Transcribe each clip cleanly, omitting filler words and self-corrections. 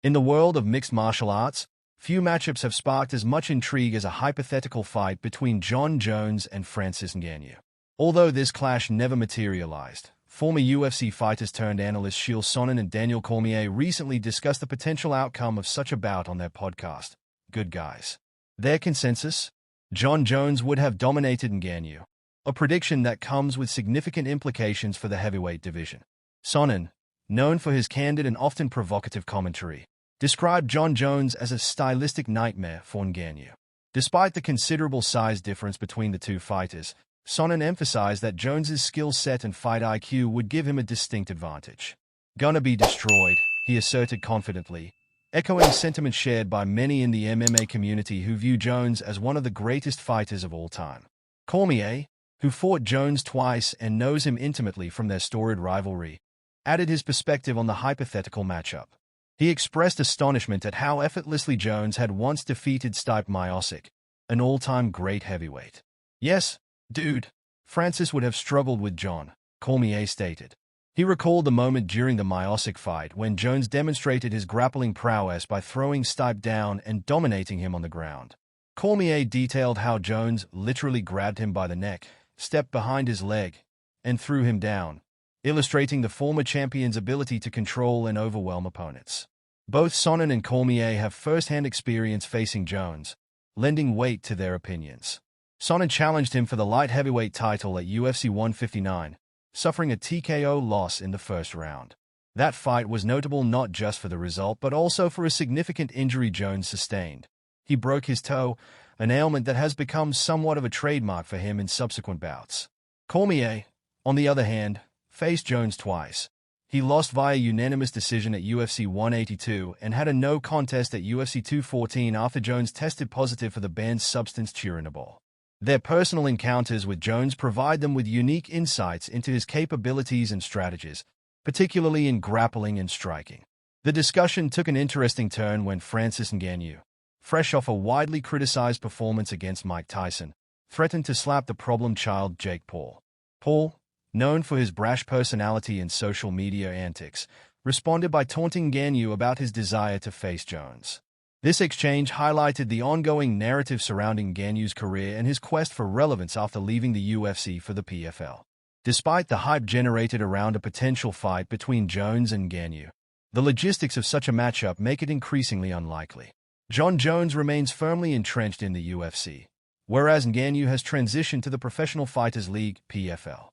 In the world of mixed martial arts, few matchups have sparked as much intrigue as a hypothetical fight between Jon Jones and Francis Ngannou. Although this clash never materialized, former UFC fighters turned analysts Chael Sonnen and Daniel Cormier recently discussed the potential outcome of such a bout on their podcast, Good Guys. Their consensus? Jon Jones would have dominated Ngannou, a prediction that comes with significant implications for the heavyweight division. Sonnen, known for his candid and often provocative commentary, described Jon Jones as a stylistic nightmare for Ngannou. Despite the considerable size difference between the two fighters, Sonnen emphasized that Jones's skill set and fight IQ would give him a distinct advantage. "Gonna be destroyed," he asserted confidently, echoing sentiment shared by many in the MMA community who view Jones as one of the greatest fighters of all time. Cormier, who fought Jones twice and knows him intimately from their storied rivalry, added his perspective on the hypothetical matchup. He expressed astonishment at how effortlessly Jones had once defeated Stipe Miocic, an all-time great heavyweight. "Yes, dude, Francis would have struggled with Jon," Cormier stated. He recalled the moment during the Miocic fight when Jones demonstrated his grappling prowess by throwing Stipe down and dominating him on the ground. Cormier detailed how Jones literally grabbed him by the neck, stepped behind his leg, and threw him down, illustrating the former champion's ability to control and overwhelm opponents. Both Sonnen and Cormier have first-hand experience facing Jones, lending weight to their opinions. Sonnen challenged him for the light heavyweight title at UFC 159, suffering a TKO loss in the first round. That fight was notable not just for the result but also for a significant injury Jones sustained. He broke his toe, an ailment that has become somewhat of a trademark for him in subsequent bouts. Cormier, on the other hand, faced Jones twice. He lost via unanimous decision at UFC 182 and had a no contest at UFC 214 after Jones tested positive for the banned substance turinabol. Their personal encounters with Jones provide them with unique insights into his capabilities and strategies, particularly in grappling and striking. The discussion took an interesting turn when Francis Ngannou, fresh off a widely criticized performance against Mike Tyson, threatened to slap the problem child Jake Paul. Paul, known for his brash personality and social media antics, responded by taunting Ngannou about his desire to face Jones. This exchange highlighted the ongoing narrative surrounding Ngannou's career and his quest for relevance after leaving the UFC for the PFL. Despite the hype generated around a potential fight between Jones and Ngannou, the logistics of such a matchup make it increasingly unlikely. Jon Jones remains firmly entrenched in the UFC, whereas Ngannou has transitioned to the Professional Fighters League (PFL).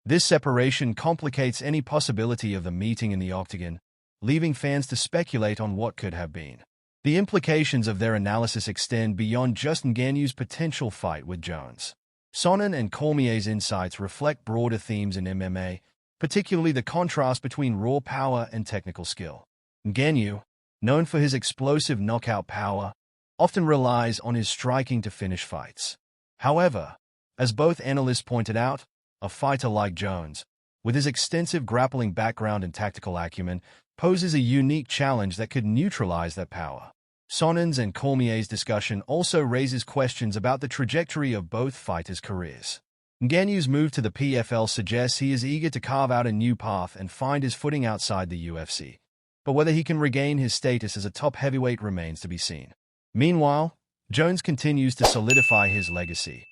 This separation complicates any possibility of the meeting in the octagon, leaving fans to speculate on what could have been. The implications of their analysis extend beyond just Ngannou's potential fight with Jones. Sonnen and Cormier's insights reflect broader themes in MMA, particularly the contrast between raw power and technical skill. Ngannou, known for his explosive knockout power, often relies on his striking to finish fights. However, as both analysts pointed out, a fighter like Jones, with his extensive grappling background and tactical acumen, poses a unique challenge that could neutralize that power. Sonnen's and Cormier's discussion also raises questions about the trajectory of both fighters' careers. Ngannou's move to the PFL suggests he is eager to carve out a new path and find his footing outside the UFC, but whether he can regain his status as a top heavyweight remains to be seen. Meanwhile, Jones continues to solidify his legacy,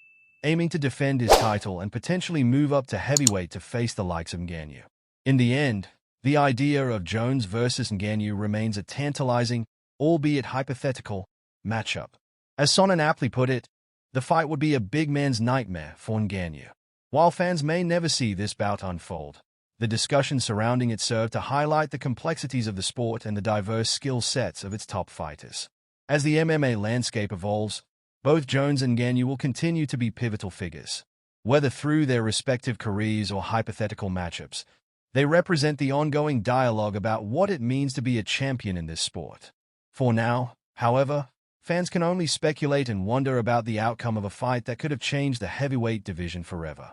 aiming to defend his title and potentially move up to heavyweight to face the likes of Ngannou. In the end, the idea of Jones versus Ngannou remains a tantalizing, albeit hypothetical, matchup. As Sonnen aptly put it, the fight would be a big man's nightmare for Ngannou. While fans may never see this bout unfold, the discussion surrounding it served to highlight the complexities of the sport and the diverse skill sets of its top fighters. As the MMA landscape evolves, both Jones and Ngannou will continue to be pivotal figures. Whether through their respective careers or hypothetical matchups, they represent the ongoing dialogue about what it means to be a champion in this sport. For now, however, fans can only speculate and wonder about the outcome of a fight that could have changed the heavyweight division forever.